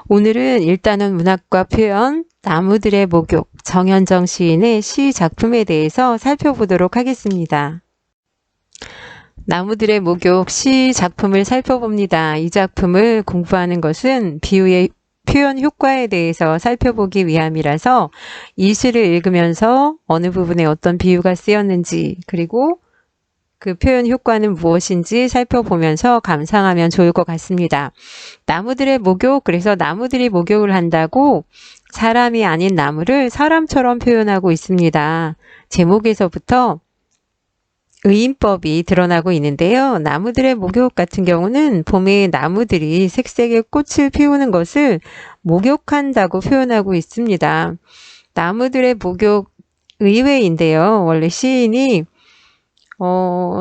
오늘은 일단은 문학과 표현, 나무들의 목욕, 정현정 시인의 시 작품에 대해서 살펴보도록 하겠습니다. 나무들의 목욕 시 작품을 살펴봅니다. 이 작품을 공부하는 것은 비유의 표현 효과에 대해서 살펴보기 위함이라서 이 시를 읽으면서 어느 부분에 어떤 비유가 쓰였는지, 그리고 그 표현 효과는 무엇인지 살펴보면서 감상하면 좋을 것 같습니다. 나무들의 목욕, 그래서 나무들이 목욕을 한다고 사람이 아닌 나무를 사람처럼 표현하고 있습니다. 제목에서부터 의인법이 드러나고 있는데요. 나무들의 목욕 같은 경우는 봄에 나무들이 색색의 꽃을 피우는 것을 목욕한다고 표현하고 있습니다. 나무들의 목욕 의외인데요. 원래 시인이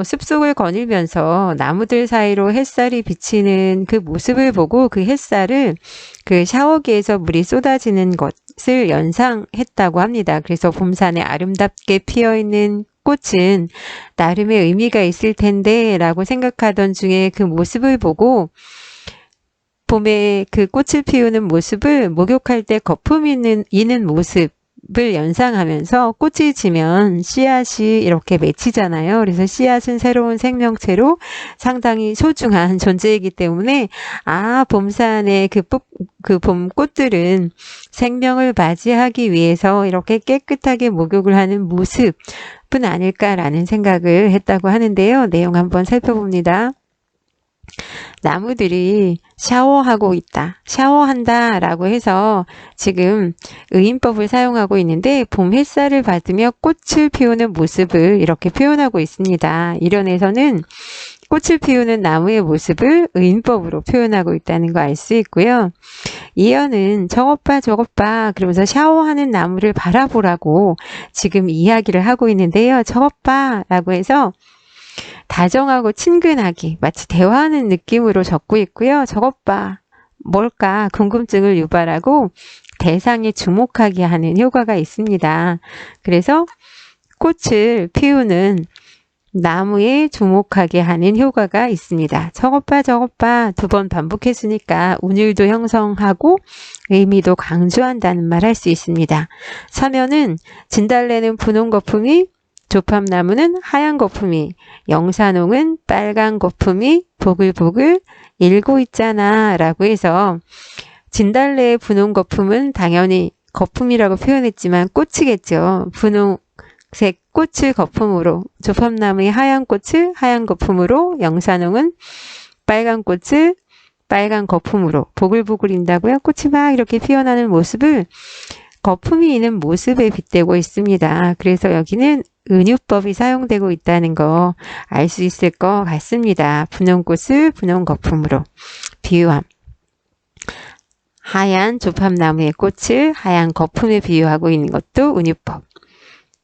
숲속을 거닐면서 나무들 사이로 햇살이 비치는 그 모습을 보고 그 햇살을 그 샤워기에서 물이 쏟아지는 것을 연상했다고 합니다. 그래서 봄산에 아름답게 피어있는 꽃은 나름의 의미가 있을 텐데 라고 생각하던 중에 그 모습을 보고 봄에 그 꽃을 피우는 모습을 목욕할 때 거품 있는 모습을 연상하면서 꽃이 지면 씨앗이 이렇게 맺히잖아요. 그래서 씨앗은 새로운 생명체로 상당히 소중한 존재이기 때문에 봄산의 그 봄 꽃들은 생명을 맞이하기 위해서 이렇게 깨끗하게 목욕을 하는 모습뿐 아닐까라는 생각을 했다고 하는데요. 내용 한번 살펴봅니다. 나무들이 샤워하고 있다, 샤워한다 라고 해서 지금 의인법을 사용하고 있는데 봄 햇살을 받으며 꽃을 피우는 모습을 이렇게 표현하고 있습니다. 이련에서는 꽃을 피우는 나무의 모습을 의인법으로 표현하고 있다는 거 알 수 있고요. 이어는 저것 봐 그러면서 샤워하는 나무를 바라보라고 지금 이야기를 하고 있는데요. 저것 봐 라고 해서 다정하고 친근하게 마치 대화하는 느낌으로 적고 있고요. 저것 봐, 뭘까 궁금증을 유발하고 대상에 주목하게 하는 효과가 있습니다. 그래서 꽃을 피우는 나무에 주목하게 하는 효과가 있습니다. 저것 봐 두 번 반복했으니까 운율도 형성하고 의미도 강조한다는 말 할 수 있습니다. 서면은 진달래는 분홍 거품이, 조팝나무는 하얀 거품이, 영산홍은 빨간 거품이 보글보글 일고 있잖아 라고 해서 진달래의 분홍 거품은 당연히 거품이라고 표현했지만 꽃이겠죠. 분홍색 꽃을 거품으로, 조팝나무의 하얀 꽃을 하얀 거품으로, 영산홍은 빨간 꽃을 빨간 거품으로 보글보글 인다고요. 꽃이 막 이렇게 피어나는 모습을 거품이 있는 모습에 빗대고 있습니다. 그래서 여기는 은유법이 사용되고 있다는 거 알 수 있을 것 같습니다. 분홍꽃을 분홍 거품으로 비유함. 하얀 조팝나무의 꽃을 하얀 거품에 비유하고 있는 것도 은유법.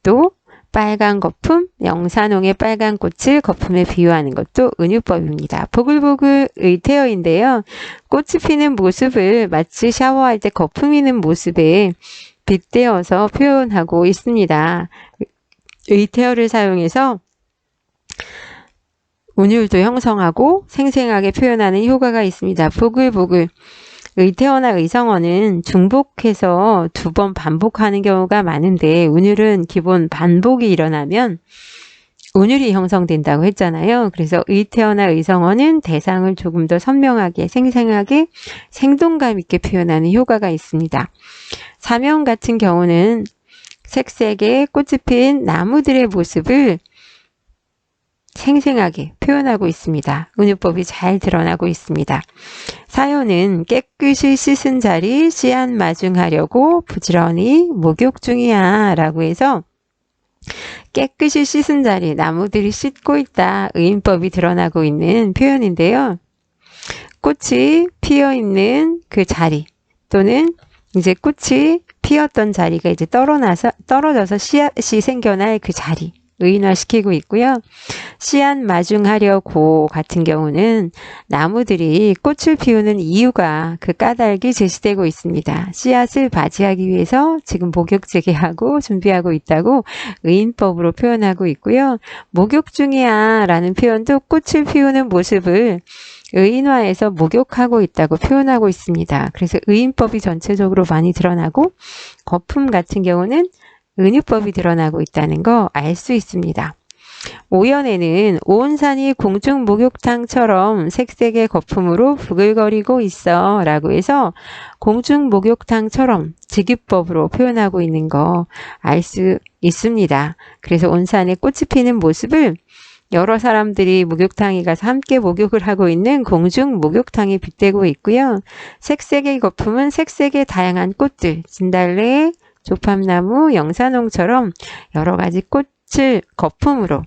또 빨간 거품, 영산홍의 빨간 꽃을 거품에 비유하는 것도 은유법입니다. 보글보글 의태어인데요. 꽃이 피는 모습을 마치 샤워할 때 거품 있는 모습에 빗대어서 표현하고 있습니다. 의태어를 사용해서 운율도 형성하고 생생하게 표현하는 효과가 있습니다. 보글보글. 의태어나 의성어는 중복해서 2번 반복하는 경우가 많은데 운율은 기본 반복이 일어나면 운율이 형성된다고 했잖아요. 그래서 의태어나 의성어는 대상을 조금 더 선명하게, 생생하게, 생동감 있게 표현하는 효과가 있습니다. 사명 같은 경우는 색색의 꽃이 핀 나무들의 모습을 생생하게 표현하고 있습니다. 은유법이 잘 드러나고 있습니다. 사요는 깨끗이 씻은 자리 씨앗 마중하려고 부지런히 목욕 중이야 라고 해서 깨끗이 씻은 자리, 나무들이 씻고 있다. 의인법이 드러나고 있는 표현인데요. 꽃이 피어있는 그 자리 또는 이제 꽃이 피었던 자리가 이제 떨어져서 씨앗이 생겨날 그 자리 의인화시키고 있고요. 씨앗 마중하려고 같은 경우는 나무들이 꽃을 피우는 이유가 그 까닭이 제시되고 있습니다. 씨앗을 맞이하기 위해서 지금 목욕 재개하고 준비하고 있다고 의인법으로 표현하고 있고요. 목욕 중이야 라는 표현도 꽃을 피우는 모습을 의인화해서 목욕하고 있다고 표현하고 있습니다. 그래서 의인법이 전체적으로 많이 드러나고 거품 같은 경우는 은유법이 드러나고 있다는 거 알 수 있습니다. 오연에는 온 산이 공중 목욕탕처럼 색색의 거품으로 부글거리고 있어 라고 해서 공중 목욕탕처럼 직유법으로 표현하고 있는 거 알 수 있습니다. 그래서 온 산에 꽃이 피는 모습을 여러 사람들이 목욕탕에 가서 함께 목욕을 하고 있는 공중 목욕탕에 빗대고 있고요. 색색의 거품은 색색의 다양한 꽃들, 진달래, 조팝나무, 영산홍처럼 여러 가지 꽃을 거품으로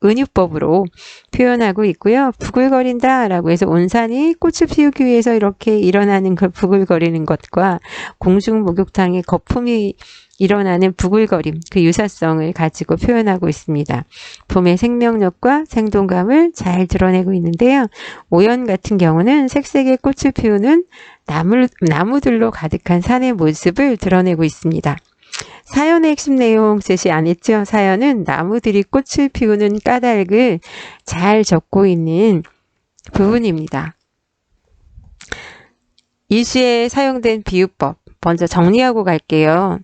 은유법으로 표현하고 있고요. 부글거린다 라고 해서 온 산이 꽃을 피우기 위해서 이렇게 일어나는 걸 부글거리는 것과 공중 목욕탕의 거품이 일어나는 부글거림, 그 유사성을 가지고 표현하고 있습니다. 봄의 생명력과 생동감을 잘 드러내고 있는데요. 오연 같은 경우는 색색의 꽃을 피우는 나무들로 가득한 산의 모습을 드러내고 있습니다. 사연의 핵심 내용 제시 안 했죠? 사연은 나무들이 꽃을 피우는 까닭을 잘 적고 있는 부분입니다. 이 시에 사용된 비유법 먼저 정리하고 갈게요.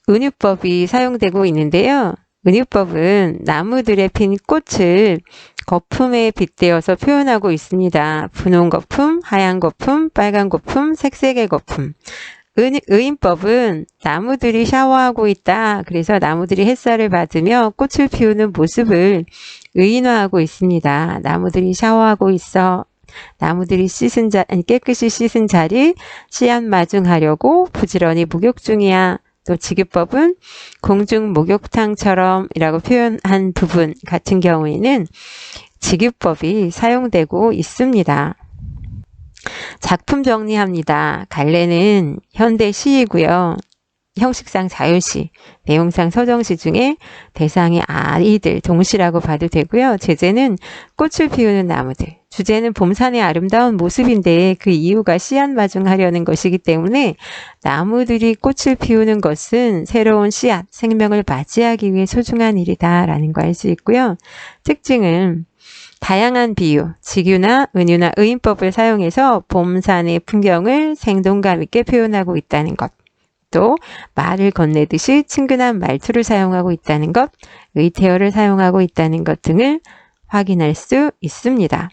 은유법이 사용되고 있는데요. 은유법은 나무들에 핀 꽃을 거품에 빗대어서 표현하고 있습니다. 분홍 거품, 하얀 거품, 빨간 거품, 색색의 거품. 의인법은 나무들이 샤워하고 있다. 그래서 나무들이 햇살을 받으며 꽃을 피우는 모습을 의인화하고 있습니다. 나무들이 샤워하고 있어. 나무들이 깨끗이 씻은 자리 씨앗 마중하려고 부지런히 목욕 중이야. 또 직유법은 공중 목욕탕처럼 이라고 표현한 부분 같은 경우에는 직유법이 사용되고 있습니다. 작품 정리합니다. 갈래는 현대 시이고요. 형식상 자유시, 내용상 서정시 중에 대상이 아이들, 동시라고 봐도 되고요. 제재는 꽃을 피우는 나무들. 주제는 봄산의 아름다운 모습인데 그 이유가 씨앗 마중하려는 것이기 때문에 나무들이 꽃을 피우는 것은 새로운 씨앗, 생명을 맞이하기 위해 소중한 일이다 라는 거 알 수 있고요. 특징은 다양한 비유, 직유나 은유나 의인법을 사용해서 봄산의 풍경을 생동감 있게 표현하고 있다는 것. 또 말을 건네듯이 친근한 말투를 사용하고 있다는 것, 의태어를 사용하고 있다는 것 등을 확인할 수 있습니다.